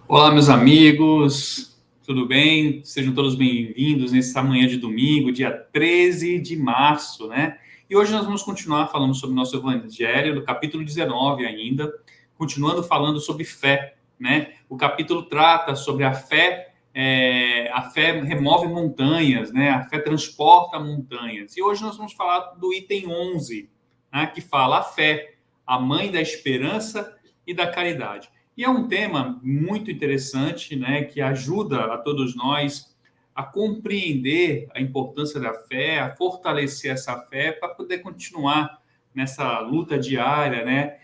Olá, meus amigos, tudo bem? Sejam todos bem-vindos nessa manhã de domingo, dia 13 de março, né? E hoje nós vamos continuar falando sobre o nosso evangelho, do capítulo 19 ainda, continuando falando sobre fé, né? O capítulo trata sobre a fé remove montanhas, né? A fé transporta montanhas. E hoje nós vamos falar do item 11, né? Que fala a fé, a mãe da esperança e da caridade. E é um tema muito interessante, né, que ajuda a todos nós a compreender a importância da fé, a fortalecer essa fé para poder continuar nessa luta diária, né,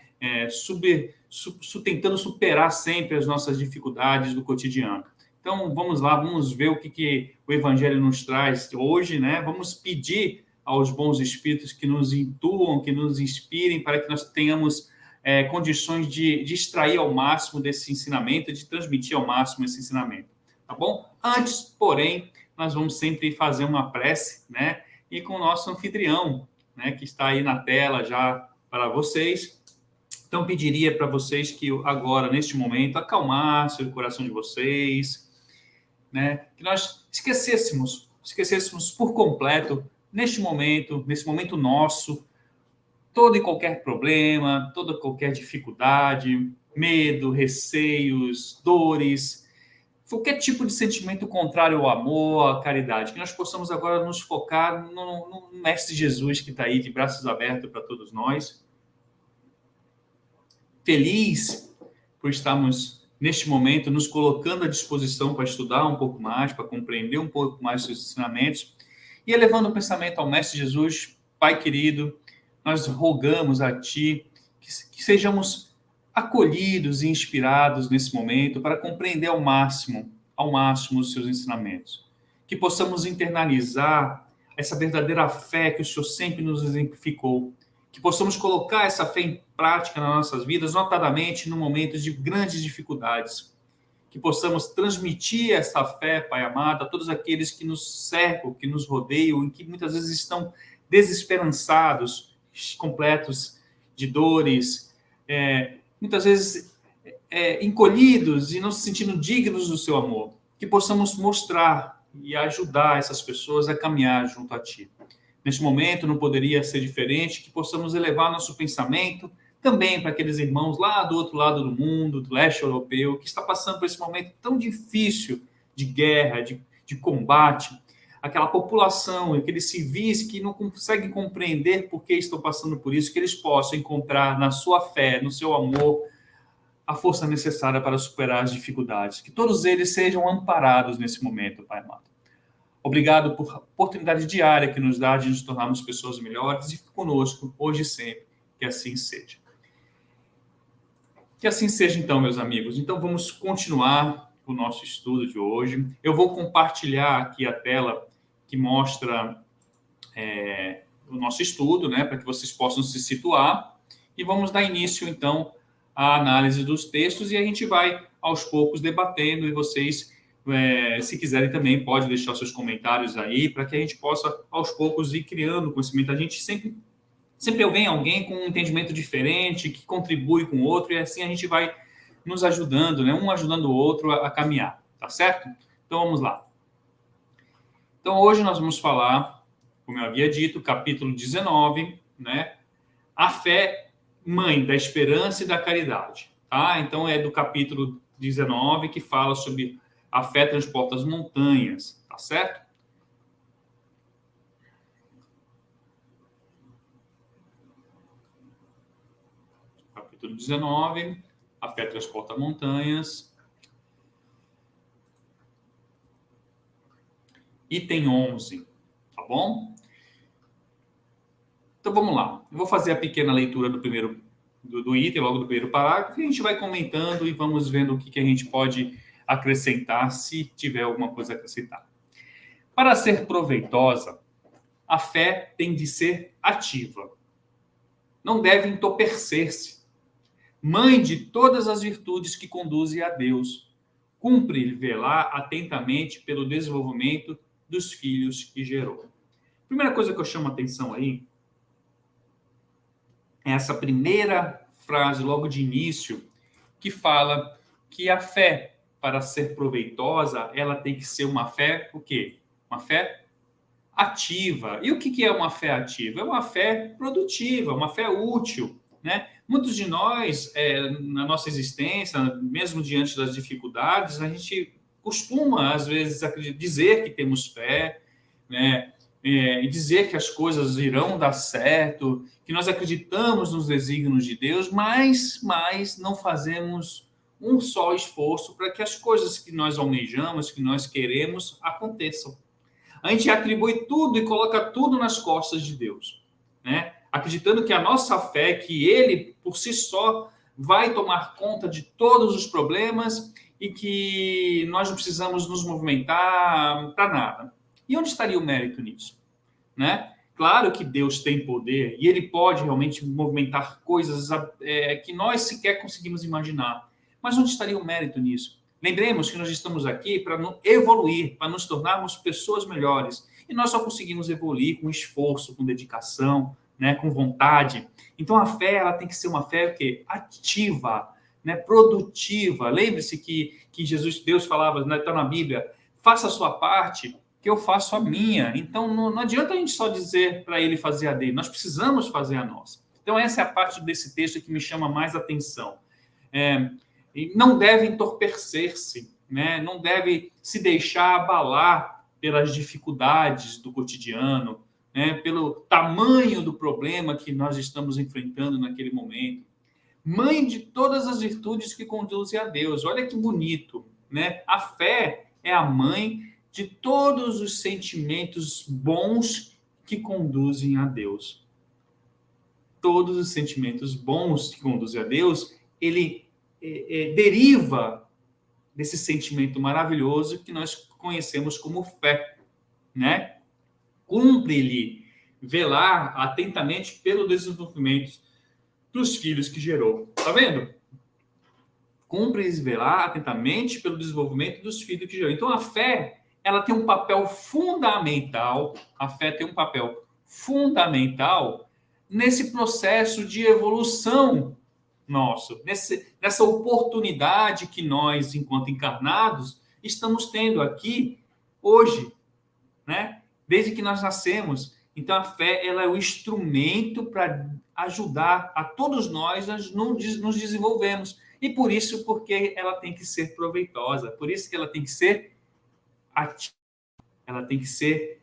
tentando superar sempre as nossas dificuldades do cotidiano. Então, vamos lá, vamos ver o que o Evangelho nos traz hoje, né? Vamos pedir aos bons espíritos que nos intuam, que nos inspirem para que nós tenhamos condições de extrair ao máximo desse ensinamento, de transmitir ao máximo esse ensinamento, tá bom? Antes, porém, nós vamos sempre fazer uma prece, né? E com o nosso anfitrião, né? Que está aí na tela já para vocês. Então, pediria para vocês que agora, neste momento, acalmassem o coração de vocês, né? Que nós esquecêssemos por completo, nesse momento nosso, todo e qualquer problema, toda qualquer dificuldade, medo, receios, dores, qualquer tipo de sentimento contrário ao amor, à caridade, que nós possamos agora nos focar no Mestre Jesus que está aí de braços abertos para todos nós. Feliz por estarmos, neste momento, nos colocando à disposição para estudar um pouco mais, para compreender um pouco mais os seus ensinamentos, e elevando o pensamento ao Mestre Jesus, Pai querido, nós rogamos a Ti que sejamos acolhidos e inspirados nesse momento para compreender ao máximo os seus ensinamentos. Que possamos internalizar essa verdadeira fé que o Senhor sempre nos exemplificou. Que possamos colocar essa fé em prática nas nossas vidas, notadamente no momento de grandes dificuldades. Que possamos transmitir essa fé, Pai amado, a todos aqueles que nos cercam, que nos rodeiam, e que muitas vezes estão desesperançados, completos de dores, muitas vezes encolhidos e não se sentindo dignos do seu amor. Que possamos mostrar e ajudar essas pessoas a caminhar junto a Ti. Neste momento não poderia ser diferente, que possamos elevar nosso pensamento também para aqueles irmãos lá do outro lado do mundo, do leste europeu, que está passando por esse momento tão difícil de guerra, de combate, aquela população, aqueles civis que não conseguem compreender por que estão passando por isso, que eles possam encontrar na sua fé, no seu amor, a força necessária para superar as dificuldades. Que todos eles sejam amparados nesse momento, Pai amado. Obrigado por a oportunidade diária que nos dá de nos tornarmos pessoas melhores e conosco, hoje e sempre. Que assim seja. Que assim seja, então, meus amigos. Então, vamos continuar o nosso estudo de hoje. Eu vou compartilhar aqui a tela que mostra o nosso estudo, né, para que vocês possam se situar. E vamos dar início, então, à análise dos textos e a gente vai, aos poucos, debatendo e vocês, se quiserem também, pode deixar seus comentários aí para que a gente possa, aos poucos, ir criando conhecimento. A gente sempre vem alguém com um entendimento diferente, que contribui com o outro, e assim a gente vai nos ajudando, né? Um ajudando o outro a caminhar, tá certo? Então, vamos lá. Então, hoje nós vamos falar, como eu havia dito, capítulo 19, né? A fé, mãe da esperança e da caridade, tá? Então, é do capítulo 19 que fala sobre a fé transporta as montanhas, tá certo? Capítulo 19, a fé transporta montanhas. Item 11, tá bom? Então, vamos lá. Eu vou fazer a pequena leitura do item, logo do primeiro parágrafo, e a gente vai comentando e vamos vendo o que a gente pode acrescentar, se tiver alguma coisa a acrescentar. Para ser proveitosa, a fé tem de ser ativa. Não deve entorpecer-se. Mãe de todas as virtudes que conduzem a Deus, cumpre velar atentamente pelo desenvolvimento dos filhos que gerou. Primeira coisa que eu chamo a atenção aí é essa primeira frase, logo de início, que fala que a fé para ser proveitosa, ela tem que ser uma fé, o quê? Uma fé ativa. E o que é uma fé ativa? É uma fé produtiva, uma fé útil, né? Muitos de nós, na nossa existência, mesmo diante das dificuldades, a gente costuma, às vezes, dizer que temos fé, né? E dizer que as coisas irão dar certo, que nós acreditamos nos desígnios de Deus, mas não fazemos um só esforço para que as coisas que nós almejamos, que nós queremos, aconteçam. A gente atribui tudo e coloca tudo nas costas de Deus, né? Acreditando que a nossa fé, que Ele, por si só, vai tomar conta de todos os problemas e que nós não precisamos nos movimentar para nada. E onde estaria o mérito nisso, né? Claro que Deus tem poder e Ele pode realmente movimentar coisas que nós sequer conseguimos imaginar. Mas onde estaria o mérito nisso? Lembremos que nós estamos aqui para evoluir, para nos tornarmos pessoas melhores. E nós só conseguimos evoluir com esforço, com dedicação, né, com vontade. Então a fé, ela tem que ser uma fé que ativa, né, produtiva. Lembre-se que Deus falava, né, está na Bíblia, faça a sua parte, que eu faço a minha. Então não adianta a gente só dizer para ele fazer a dele, nós precisamos fazer a nossa. Então essa é a parte desse texto que me chama mais atenção. E não deve entorpecer-se, né? Não deve se deixar abalar pelas dificuldades do cotidiano, né? Pelo tamanho do problema que nós estamos enfrentando naquele momento. Mãe de todas as virtudes que conduzem a Deus. Olha que bonito, né? A fé é a mãe de todos os sentimentos bons que conduzem a Deus. Todos os sentimentos bons que conduzem a Deus, ele deriva desse sentimento maravilhoso que nós conhecemos como fé, né? Cumpre-lhe velar atentamente pelo desenvolvimento dos filhos que gerou. Tá vendo? Cumpre-lhes velar atentamente pelo desenvolvimento dos filhos que gerou. Então, a fé, ela tem um papel fundamental, a fé tem um papel fundamental nesse processo de evolução nosso, nessa oportunidade que nós, enquanto encarnados, estamos tendo aqui hoje, né? Desde que nós nascemos. Então, a fé, ela é o instrumento para ajudar a todos nós a nos desenvolvermos. E por isso, porque ela tem que ser proveitosa, por isso que ela tem que ser ativa, ela tem que ser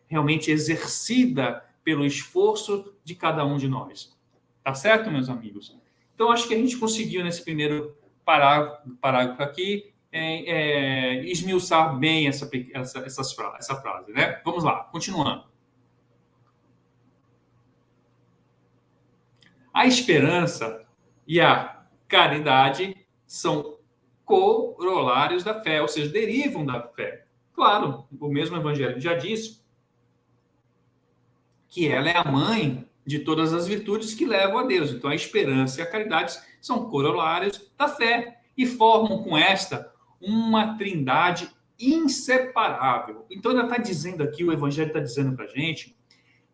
realmente exercida pelo esforço de cada um de nós. Tá certo, meus amigos? Então, acho que a gente conseguiu, nesse primeiro parágrafo aqui, esmiuçar bem essa frase, né? Vamos lá, continuando. A esperança e a caridade são corolários da fé, ou seja, derivam da fé. Claro, o mesmo Evangelho já disse que ela é a mãe de todas as virtudes que levam a Deus. Então, a esperança e a caridade são corolários da fé e formam com esta uma trindade inseparável. Então, ele está dizendo aqui, o Evangelho está dizendo para a gente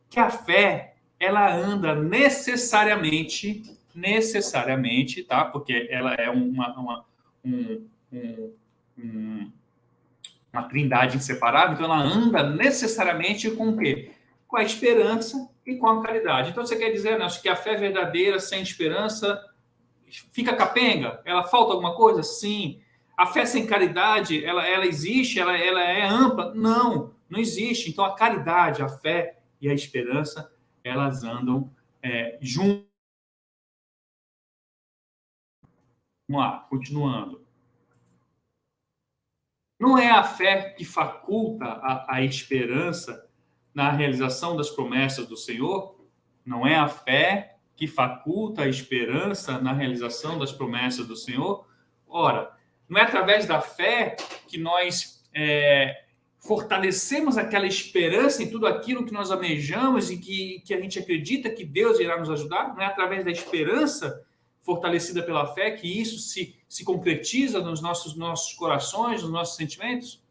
que a fé, ela anda necessariamente, tá? Porque ela é uma trindade inseparável, então ela anda necessariamente com o quê? Com a esperança e com a caridade. Então, você quer dizer, né, que a fé verdadeira, sem esperança, fica capenga? Ela falta alguma coisa? Sim. A fé sem caridade, ela existe? Ela é ampla? Não, não existe. Então, a caridade, a fé e a esperança, elas andam juntas. Vamos lá, continuando. Não é a fé que faculta a esperança na realização das promessas do Senhor? Não é a fé que faculta a esperança na realização das promessas do Senhor? Ora, não é através da fé que nós fortalecemos aquela esperança em tudo aquilo que nós almejamos e que a gente acredita que Deus irá nos ajudar? Não é através da esperança fortalecida pela fé que isso se concretiza nos nossos corações, nos nossos sentimentos?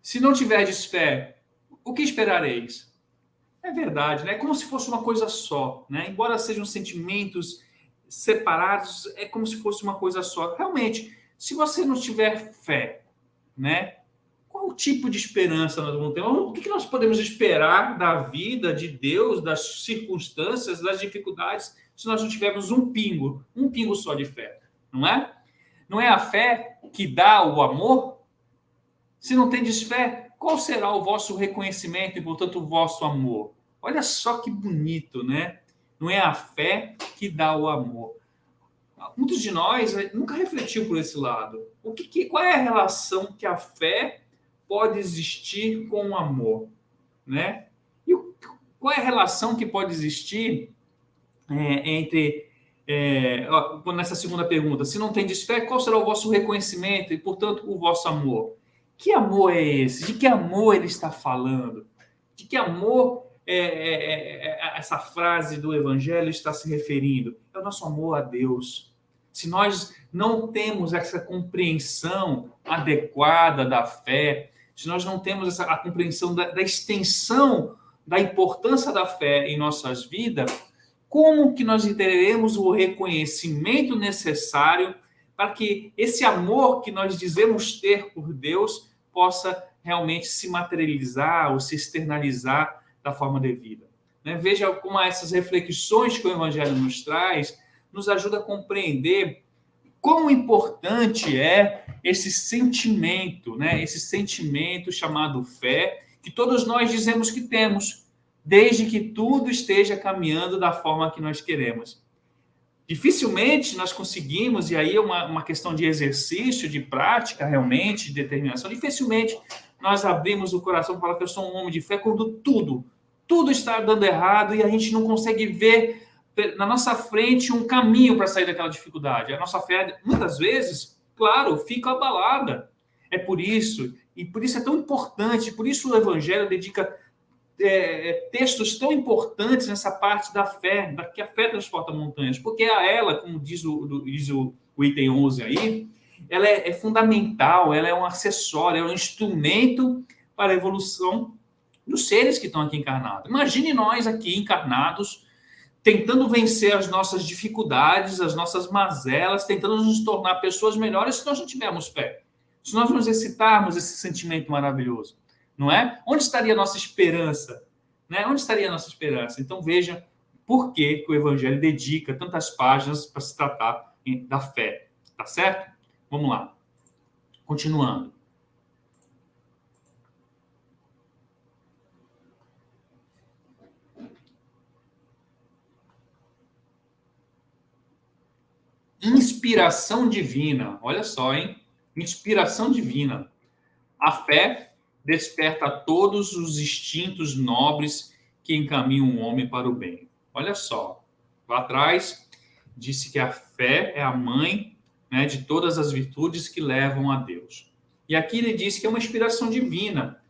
Se não tiverdes fé, o que esperareis? É verdade, né? É como se fosse uma coisa só, né? Embora sejam sentimentos separados, é como se fosse uma coisa só. Realmente, se você não tiver fé, né? Qual o tipo de esperança nós vamos ter? O que nós podemos esperar da vida, de Deus, das circunstâncias, das dificuldades, se nós não tivermos um pingo só de fé, não é? Não é a fé que dá o amor? Se não tendes fé, qual será o vosso reconhecimento e, portanto, o vosso amor? Olha só que bonito, né? Não é a fé que dá o amor. Muitos de nós nunca refletiu por esse lado. Qual é a relação que a fé pode existir com o amor, né? E qual é a relação que pode existir entre nessa segunda pergunta? Se não tendes fé, qual será o vosso reconhecimento e, portanto, o vosso amor? Que amor é esse? De que amor ele está falando? De que amor essa frase do Evangelho está se referindo? É o nosso amor a Deus. Se nós não temos essa compreensão adequada da fé, se nós não temos a compreensão da extensão da importância da fé em nossas vidas, como que nós teremos o reconhecimento necessário para que esse amor que nós dizemos ter por Deus possa realmente se materializar ou se externalizar da forma devida? Né? Veja como essas reflexões que o Evangelho nos traz nos ajuda a compreender quão importante é esse sentimento, né? Esse sentimento chamado fé, que todos nós dizemos que temos, desde que tudo esteja caminhando da forma que nós queremos. Dificilmente nós conseguimos, e aí é uma questão de exercício, de prática realmente, de determinação, dificilmente nós abrimos o coração para falar que eu sou um homem de fé quando tudo está dando errado e a gente não consegue ver na nossa frente um caminho para sair daquela dificuldade. A nossa fé, muitas vezes, claro, fica abalada. É por isso, e por isso é tão importante, por isso o Evangelho dedica textos tão importantes nessa parte da fé, que a fé transporta montanhas, porque a ela, como diz o item 11 aí, ela é fundamental, ela é um acessório, é um instrumento para a evolução dos seres que estão aqui encarnados. Imagine nós aqui encarnados, tentando vencer as nossas dificuldades, as nossas mazelas, tentando nos tornar pessoas melhores se nós não tivermos fé. Se nós não exercitarmos esse sentimento maravilhoso, não é? Onde estaria a nossa esperança? Né? Onde estaria a nossa esperança? Então veja por que o Evangelho dedica tantas páginas para se tratar da fé, tá certo? Vamos lá. Continuando. Inspiração divina. Olha só, hein? Inspiração divina. A fé desperta todos os instintos nobres que encaminham o homem para o bem. Olha só. Lá atrás, disse que a fé é a mãe, né, de todas as virtudes que levam a Deus. E aqui ele diz que é uma inspiração divina.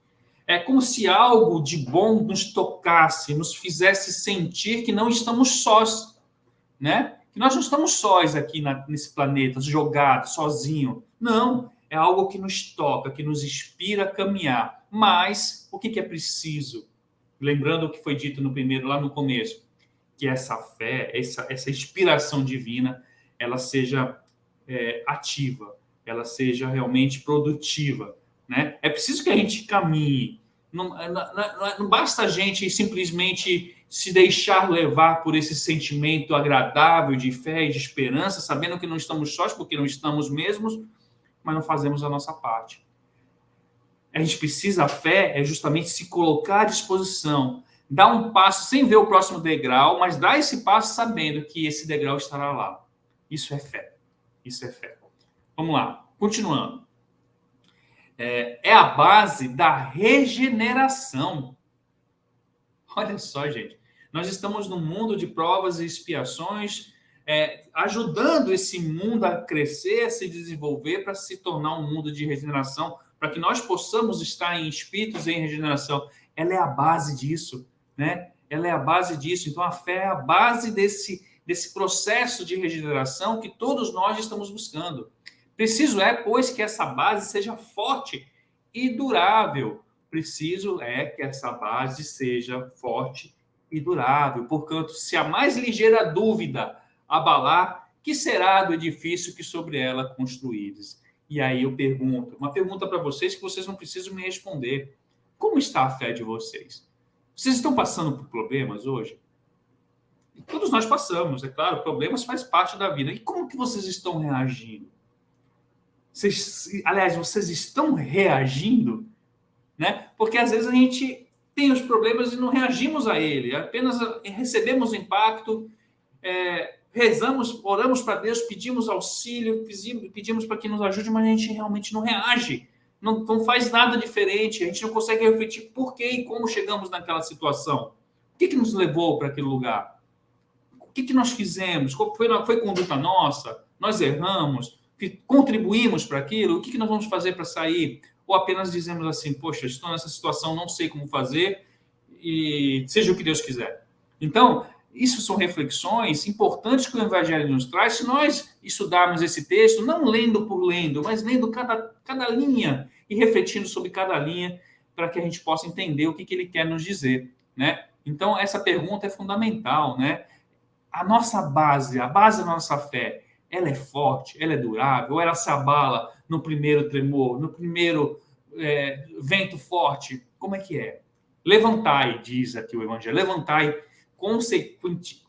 É como se algo de bom nos tocasse, nos fizesse sentir que não estamos sós, né? Que nós não estamos sós aqui nesse planeta, jogados, sozinho. Não, é algo que nos toca, que nos inspira a caminhar. Mas o que é preciso? Lembrando o que foi dito no primeiro, lá no começo, que essa fé, essa inspiração divina, ela seja ativa, ela seja realmente produtiva, né? É preciso que a gente caminhe. Não basta a gente simplesmente se deixar levar por esse sentimento agradável de fé e de esperança, sabendo que não estamos sós, porque não estamos mesmos, mas não fazemos a nossa parte. A gente precisa, a fé é justamente se colocar à disposição, dar um passo sem ver o próximo degrau, mas dar esse passo sabendo que esse degrau estará lá. Isso é fé. Isso é fé. Vamos lá, continuando. É a base da regeneração. Olha só, gente. Nós estamos num mundo de provas e expiações, ajudando esse mundo a crescer, a se desenvolver, para se tornar um mundo de regeneração, para que nós possamos estar em espíritos em regeneração. Ela é a base disso, né? Ela é a base disso. Então, a fé é a base desse processo de regeneração que todos nós estamos buscando. Preciso pois, que essa base seja forte e durável. Preciso que essa base seja forte e durável. Portanto, se a mais ligeira dúvida abalar, que será do edifício que sobre ela construídes? E aí eu pergunto, uma pergunta para vocês que vocês não precisam me responder. Como está a fé de vocês? Vocês estão passando por problemas hoje? E todos nós passamos, é claro, problemas faz parte da vida. E como que vocês estão reagindo? Aliás, vocês estão reagindo, né? Porque às vezes a gente tem os problemas e não reagimos a ele, apenas recebemos o impacto, rezamos, oramos para Deus, pedimos auxílio, pedimos para que nos ajude, mas a gente realmente não reage, não faz nada diferente, a gente não consegue refletir por que e como chegamos naquela situação. O que nos levou para aquele lugar? O que nós fizemos? Qual foi conduta nossa? Nós erramos? Contribuímos para aquilo? O que nós vamos fazer para sair? Ou apenas dizemos assim, poxa, estou nessa situação, não sei como fazer, e seja o que Deus quiser. Então, isso são reflexões importantes que o Evangelho nos traz, se nós estudarmos esse texto, não lendo por lendo, mas lendo cada linha e refletindo sobre cada linha, para que a gente possa entender o que ele quer nos dizer, né? Então, essa pergunta é fundamental, né? A nossa base, a base da nossa fé, ela é forte, ela é durável, ou ela se abala no primeiro tremor, no primeiro vento forte? Como é que é? Levantai, diz aqui o Evangelho, levantai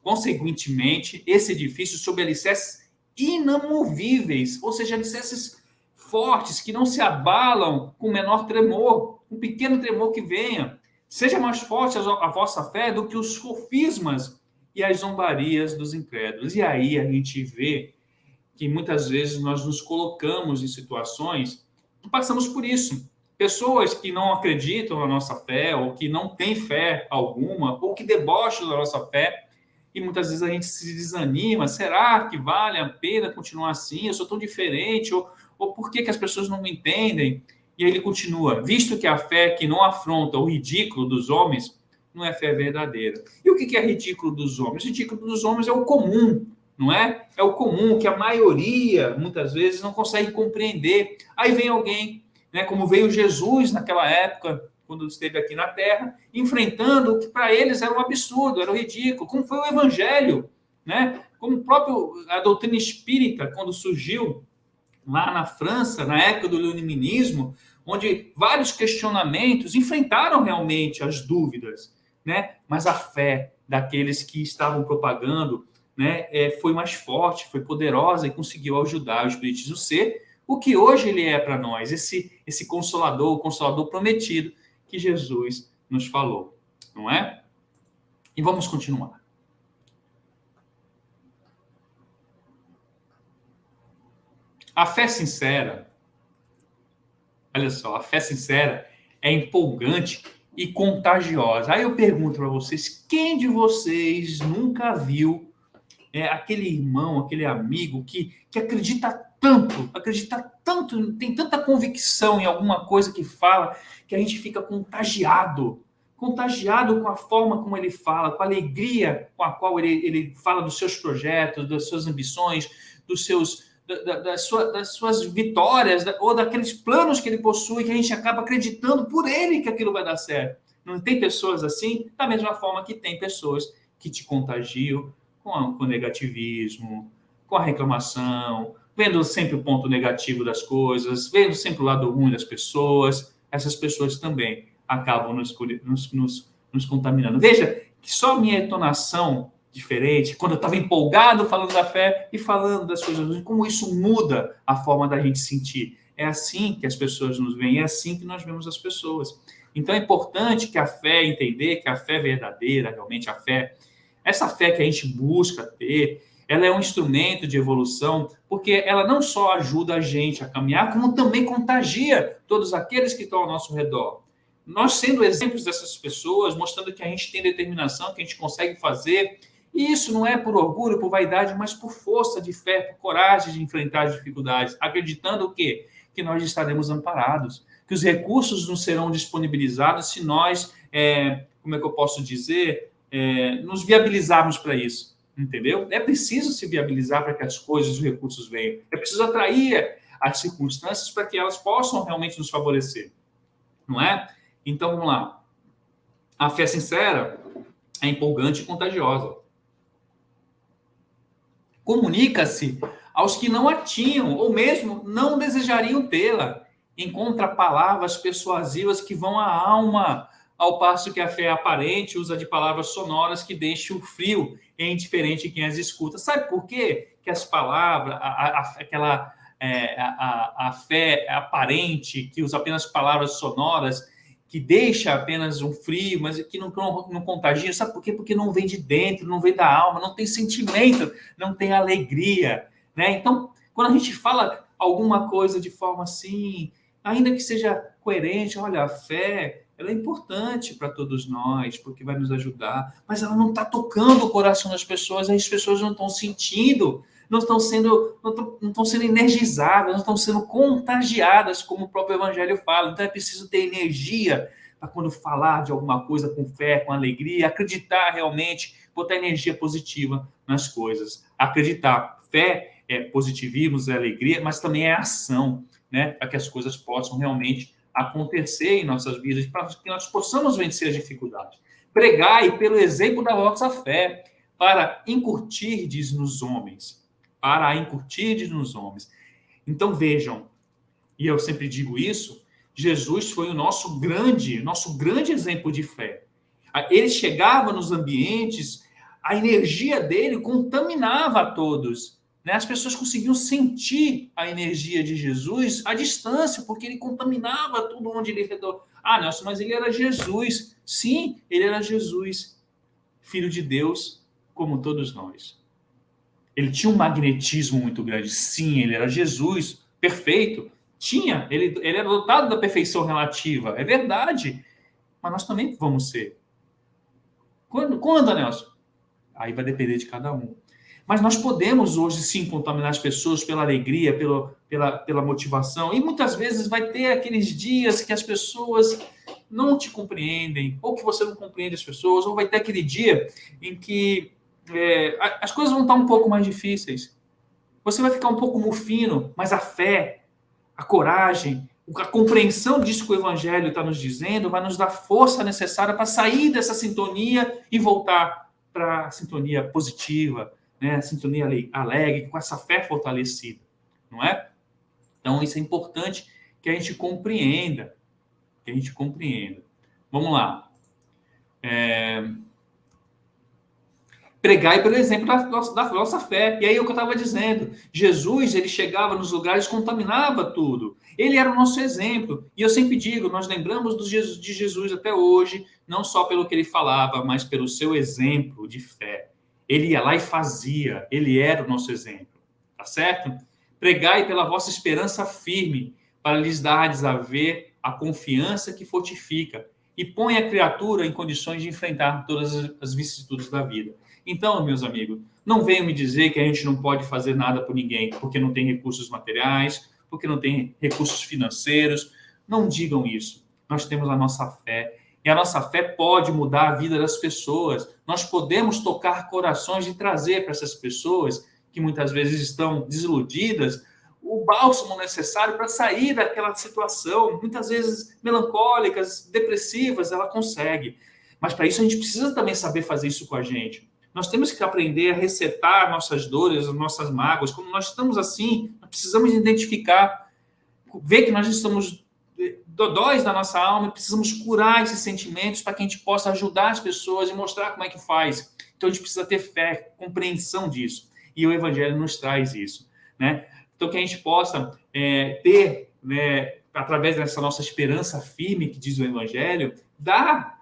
consequentemente esse edifício sob alicerces inamovíveis, ou seja, alicerces fortes, que não se abalam com o menor tremor, um pequeno tremor que venha. Seja mais forte a vossa fé do que os sofismas e as zombarias dos incrédulos. E aí a gente vê que muitas vezes nós nos colocamos em situações que passamos por isso. Pessoas que não acreditam na nossa fé, ou que não têm fé alguma, ou que debocham da nossa fé, e muitas vezes a gente se desanima. Será que vale a pena continuar assim? Eu sou tão diferente? Ou por que as pessoas não me entendem? E aí ele continua, visto que a fé que não afronta o ridículo dos homens não é fé verdadeira. E o que é ridículo dos homens? O ridículo dos homens é o comum, não é? É o comum, que a maioria, muitas vezes, não consegue compreender. Aí vem alguém, né, como veio Jesus naquela época, quando esteve aqui na Terra, enfrentando o que para eles era um absurdo, era um ridículo, como foi o Evangelho, né? Como a doutrina espírita, quando surgiu lá na França, na época do iluminismo, onde vários questionamentos enfrentaram realmente as dúvidas, né? Mas a fé daqueles que estavam propagando, né, foi mais forte, foi poderosa e conseguiu ajudar o espiritismo a ser o que hoje ele é para nós, esse consolador, o consolador prometido que Jesus nos falou, não é? E vamos continuar. A fé sincera, olha só, a fé sincera é empolgante e contagiosa. Aí eu pergunto para vocês, quem de vocês nunca viu aquele irmão, aquele amigo que acredita tanto, tem tanta convicção em alguma coisa que fala, que a gente fica contagiado com a forma como ele fala, com a alegria com a qual ele fala dos seus projetos, das suas ambições, das suas vitórias, ou daqueles planos que ele possui, que a gente acaba acreditando por ele que aquilo vai dar certo. Não tem pessoas assim? Da mesma forma que tem pessoas que te contagiam com o negativismo, com a reclamação, vendo sempre o ponto negativo das coisas, vendo sempre o lado ruim das pessoas. Essas pessoas também acabam nos contaminando. Veja que só minha entonação diferente, quando eu estava empolgado falando da fé e falando das coisas ruins, como isso muda a forma da gente sentir. É assim que as pessoas nos veem, é assim que nós vemos as pessoas. Então é importante que a fé, entender que a fé verdadeira, realmente a fé, essa fé que a gente busca ter, ela é um instrumento de evolução, porque ela não só ajuda a gente a caminhar, como também contagia todos aqueles que estão ao nosso redor. Nós sendo exemplos dessas pessoas, mostrando que a gente tem determinação, que a gente consegue fazer, e isso não é por orgulho, por vaidade, mas por força de fé, por coragem de enfrentar as dificuldades, acreditando o quê? Que nós estaremos amparados, que os recursos nos serão disponibilizados se nós, como é que eu posso dizer, nos viabilizarmos para isso, entendeu? É preciso se viabilizar para que as coisas, os recursos venham. É preciso atrair as circunstâncias para que elas possam realmente nos favorecer, não é? Então, vamos lá. A fé sincera é empolgante e contagiosa. Comunica-se aos que não a tinham, ou mesmo não desejariam tê-la. Encontra palavras persuasivas que vão à alma, ao passo que a fé aparente usa de palavras sonoras que deixam frio e indiferente quem as escuta. Sabe por quê? Que as palavras, a fé aparente, que usa apenas palavras sonoras, que deixa apenas um frio, mas que não contagia. Sabe por quê? Porque não vem de dentro, não vem da alma, não tem sentimento, não tem alegria, né? Então, quando a gente fala alguma coisa de forma assim, ainda que seja coerente, olha, a fé, ela é importante para todos nós, porque vai nos ajudar, mas ela não está tocando o coração das pessoas, as pessoas não estão sentindo, não estão sendo energizadas, não estão sendo contagiadas, como o próprio Evangelho fala. Então é preciso ter energia para quando falar de alguma coisa com fé, com alegria, acreditar realmente, botar energia positiva nas coisas. Acreditar, fé é positivismo, é alegria, mas também é ação, né? Para que as coisas possam realmente acontecer em nossas vidas, para que nós possamos vencer as dificuldades. Pregai pelo exemplo da vossa fé, para incutirdes nos homens. Para incutirdes nos homens. Então vejam, e eu sempre digo isso, Jesus foi o nosso grande exemplo de fé. Ele chegava nos ambientes, a energia dele contaminava a todos. Né? As pessoas conseguiam sentir a energia de Jesus à distância, porque ele contaminava tudo onde ele redor. Ah, Nelson, mas ele era Jesus. Sim, ele era Jesus, filho de Deus, como todos nós. Ele tinha um magnetismo muito grande. Sim, ele era Jesus, perfeito. Ele era dotado da perfeição relativa. É verdade. Mas nós também vamos ser. Quando, Nelson? Aí vai depender de cada um. Mas nós podemos hoje sim contaminar as pessoas pela alegria, pela motivação. E muitas vezes vai ter aqueles dias que as pessoas não te compreendem, ou que você não compreende as pessoas, ou vai ter aquele dia em que as coisas vão estar um pouco mais difíceis. Você vai ficar um pouco mufino, mas a fé, a coragem, a compreensão disso que o Evangelho está nos dizendo vai nos dar força necessária para sair dessa sintonia e voltar para a sintonia positiva, né? A sintonia alegre, com essa fé fortalecida, não é? Então, isso é importante que a gente compreenda, Vamos lá. Pregai pelo exemplo da nossa fé. E aí é o que eu estava dizendo. Jesus, ele chegava nos lugares, contaminava tudo. Ele era o nosso exemplo. E eu sempre digo, nós lembramos de Jesus até hoje, não só pelo que ele falava, mas pelo seu exemplo de fé. Ele ia lá e fazia. Ele era o nosso exemplo. Tá certo? Pregai pela vossa esperança firme, para lhes dardes a ver a confiança que fortifica e põe a criatura em condições de enfrentar todas as vicissitudes da vida. Então, meus amigos, não venham me dizer que a gente não pode fazer nada por ninguém, porque não tem recursos materiais, porque não tem recursos financeiros. Não digam isso. Nós temos a nossa fé. E a nossa fé pode mudar a vida das pessoas. Nós podemos tocar corações e trazer para essas pessoas que muitas vezes estão desiludidas o bálsamo necessário para sair daquela situação, muitas vezes melancólicas, depressivas, ela consegue. Mas para isso a gente precisa também saber fazer isso com a gente. Nós temos que aprender a recetar nossas dores, as nossas mágoas. Quando nós estamos assim, nós precisamos identificar, ver que nós estamos dodóis da nossa alma e precisamos curar esses sentimentos para que a gente possa ajudar as pessoas e mostrar como é que faz. Então a gente precisa ter fé, compreensão disso. E o Evangelho nos traz isso, né? Então que a gente possa ter, né, através dessa nossa esperança firme que diz o Evangelho, dar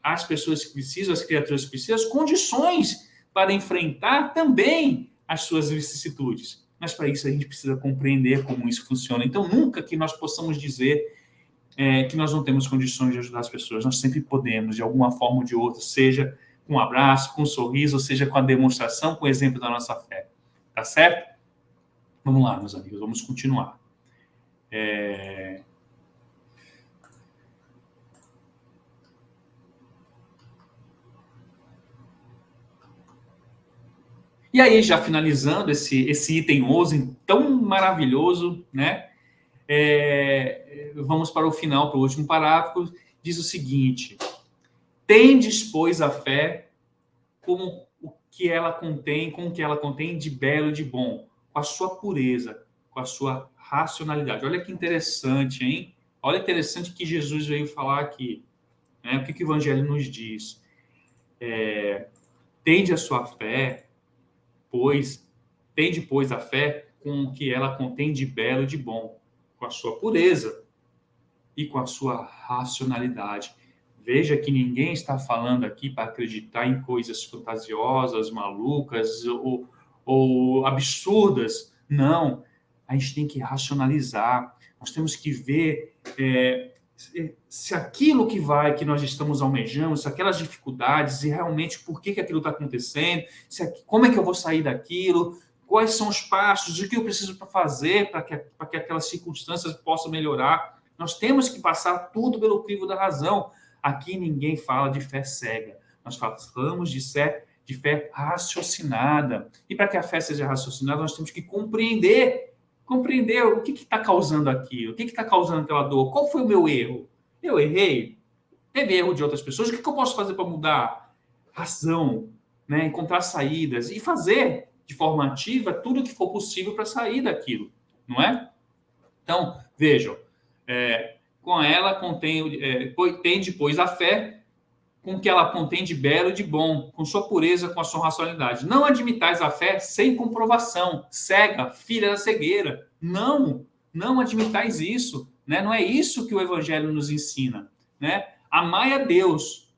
às pessoas que precisam, às criaturas que precisam, as condições para enfrentar também as suas vicissitudes. Mas para isso a gente precisa compreender como isso funciona. Então, nunca que nós possamos dizer que nós não temos condições de ajudar as pessoas. Nós sempre podemos, de alguma forma ou de outra, seja com um abraço, com um sorriso, ou seja com a demonstração, com o exemplo da nossa fé. Tá certo? Vamos lá, meus amigos, vamos continuar. E aí, já finalizando esse item 11 tão maravilhoso, né? Vamos para o final, para o último parágrafo. Diz o seguinte: tendes, pois, a fé como o que ela contém, com o que ela contém de belo e de bom, com a sua pureza, com a sua racionalidade. Olha que interessante, hein? Olha interessante que Jesus veio falar aqui. Né? O que o Evangelho nos diz? Tende a sua fé, tende, pois, a fé com o que ela contém de belo e de bom, com a sua pureza e com a sua racionalidade. Veja que ninguém está falando aqui para acreditar em coisas fantasiosas, malucas ou absurdas. Não, a gente tem que racionalizar. Nós temos que ver se aquilo que nós estamos almejando, se aquelas dificuldades, e realmente por que aquilo está acontecendo, como é que eu vou sair daquilo, quais são os passos, o que eu preciso para fazer para que aquelas circunstâncias possam melhorar. Nós temos que passar tudo pelo crivo da razão. Aqui ninguém fala de fé cega. Nós falamos de fé raciocinada. E para que a fé seja raciocinada, nós temos que compreender o que está causando aquilo, o que está causando aquela dor, qual foi o meu erro. Eu errei? Teve erro de outras pessoas, o que eu posso fazer para mudar? Razão, né? Encontrar saídas e fazer de forma ativa tudo o que for possível para sair daquilo, não é? Então, vejam, com ela tem depois a fé, com que ela contém de belo e de bom, com sua pureza, com a sua racionalidade. Não admitais a fé sem comprovação, cega, filha da cegueira. Não admitais isso. Né? Não é isso que o Evangelho nos ensina. Né? Amai a Deus,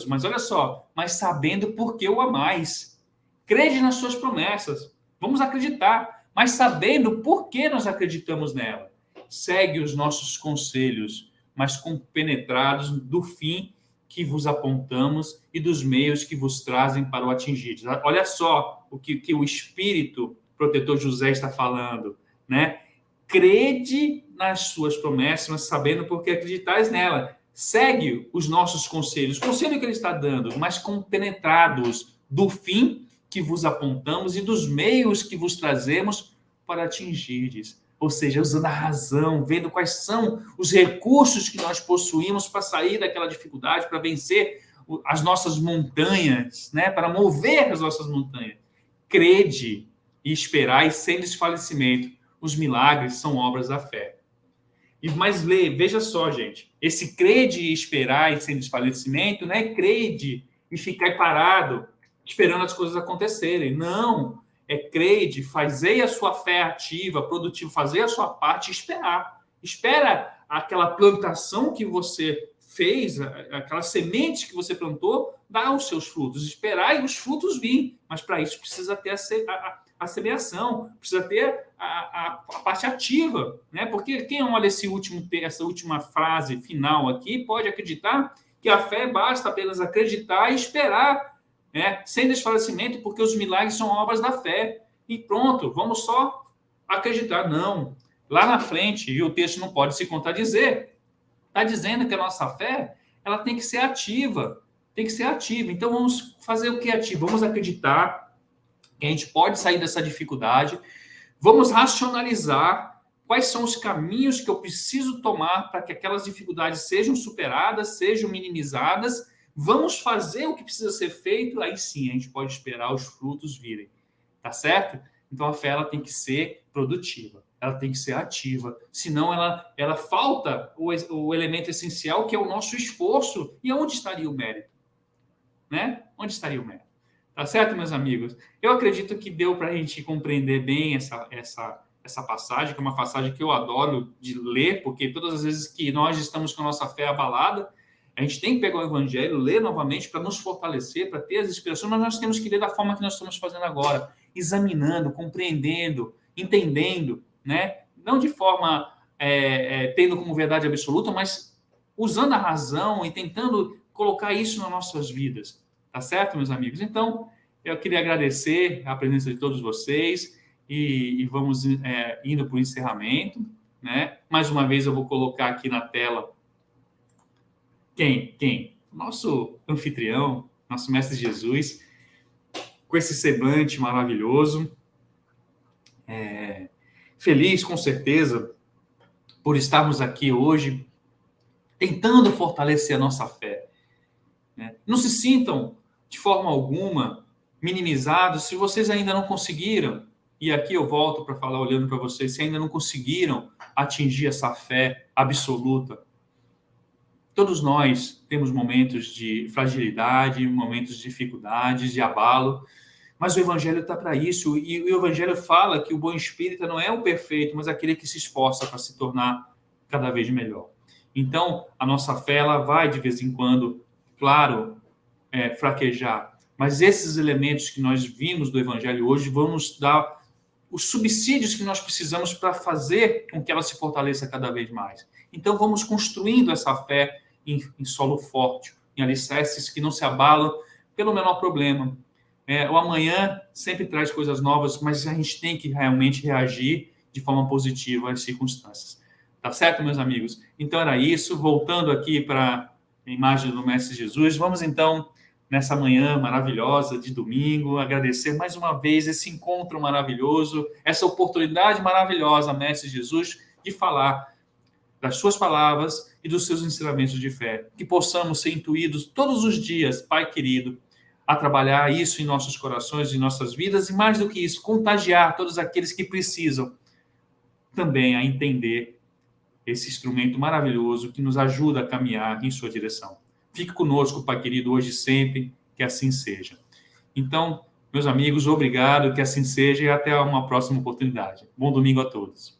mas olha só, mas sabendo por que o amais. Crede nas suas promessas. Vamos acreditar, mas sabendo por que nós acreditamos nela. Segue os nossos conselhos, mas compenetrados do fim que vos apontamos e dos meios que vos trazem para o atingir. Olha só o que o Espírito protetor José está falando, né? Crede nas suas promessas, mas sabendo por que acreditais nela. Segue os nossos conselhos, o conselho que ele está dando, mas compenetrados do fim que vos apontamos e dos meios que vos trazemos para atingirdes. Ou seja, usando a razão, vendo quais são os recursos que nós possuímos para sair daquela dificuldade, para vencer as nossas montanhas, né? Para mover as nossas montanhas. Crede e esperai sem desfalecimento. Os milagres são obras da fé. Mas veja só, gente, esse crede e esperai sem desfalecimento não é crede e ficar parado esperando as coisas acontecerem. Não. Crede, fazei a sua fé ativa, produtiva, fazei a sua parte e esperar. Espera aquela plantação que você fez, aquelas sementes que você plantou, dar os seus frutos. Esperar e os frutos virem. Mas para isso precisa ter a semeação, precisa ter a parte ativa. Né? Porque quem olha essa última frase final aqui pode acreditar que a fé basta apenas acreditar e esperar. Sem desfalecimento, porque os milagres são obras da fé. E pronto, vamos só acreditar. Não. Lá na frente, e o texto não pode se contradizer, está dizendo que a nossa fé ela tem que ser ativa. Tem que ser ativa. Então, vamos fazer o que é ativo? Vamos acreditar que a gente pode sair dessa dificuldade. Vamos racionalizar quais são os caminhos que eu preciso tomar para que aquelas dificuldades sejam superadas, sejam minimizadas. Vamos fazer o que precisa ser feito, aí sim a gente pode esperar os frutos virem, tá certo? Então a fé ela tem que ser produtiva, ela tem que ser ativa, senão ela falta o elemento essencial que é o nosso esforço. E onde estaria o mérito? Né? Onde estaria o mérito? Tá certo, meus amigos? Eu acredito que deu para a gente compreender bem essa passagem, que é uma passagem que eu adoro de ler, porque todas as vezes que nós estamos com a nossa fé abalada, a gente tem que pegar o Evangelho, ler novamente para nos fortalecer, para ter as inspirações, mas nós temos que ler da forma que nós estamos fazendo agora, examinando, compreendendo, entendendo, né? Não de forma tendo como verdade absoluta, mas usando a razão e tentando colocar isso nas nossas vidas. Tá certo, meus amigos? Então, eu queria agradecer a presença de todos vocês e vamos indo para o encerramento, né? Mais uma vez eu vou colocar aqui na tela quem? Nosso anfitrião, nosso Mestre Jesus, com esse semblante maravilhoso. Feliz, com certeza, por estarmos aqui hoje, tentando fortalecer a nossa fé. Né? Não se sintam, de forma alguma, minimizados, se vocês ainda não conseguiram, e aqui eu volto para falar olhando para vocês, se ainda não conseguiram atingir essa fé absoluta, todos nós temos momentos de fragilidade, momentos de dificuldades, de abalo, mas o Evangelho está para isso, e o Evangelho fala que o bom espírita não é o perfeito, mas aquele que se esforça para se tornar cada vez melhor. Então, a nossa fé, ela vai de vez em quando, claro, fraquejar, mas esses elementos que nós vimos do Evangelho hoje vão nos dar os subsídios que nós precisamos para fazer com que ela se fortaleça cada vez mais. Então, vamos construindo essa fé em solo forte, em alicerces que não se abalam pelo menor problema. O amanhã sempre traz coisas novas, mas a gente tem que realmente reagir de forma positiva às circunstâncias. Tá certo, meus amigos? Então, era isso. Voltando aqui para a imagem do Mestre Jesus, vamos então, nessa manhã maravilhosa de domingo, agradecer mais uma vez esse encontro maravilhoso, essa oportunidade maravilhosa, Mestre Jesus, de falar das suas palavras e dos seus ensinamentos de fé. Que possamos ser intuídos todos os dias, Pai querido, a trabalhar isso em nossos corações, em nossas vidas, e mais do que isso, contagiar todos aqueles que precisam também a entender esse instrumento maravilhoso que nos ajuda a caminhar em sua direção. Fique conosco, Pai querido, hoje e sempre, que assim seja. Então, meus amigos, obrigado, que assim seja e até uma próxima oportunidade. Bom domingo a todos.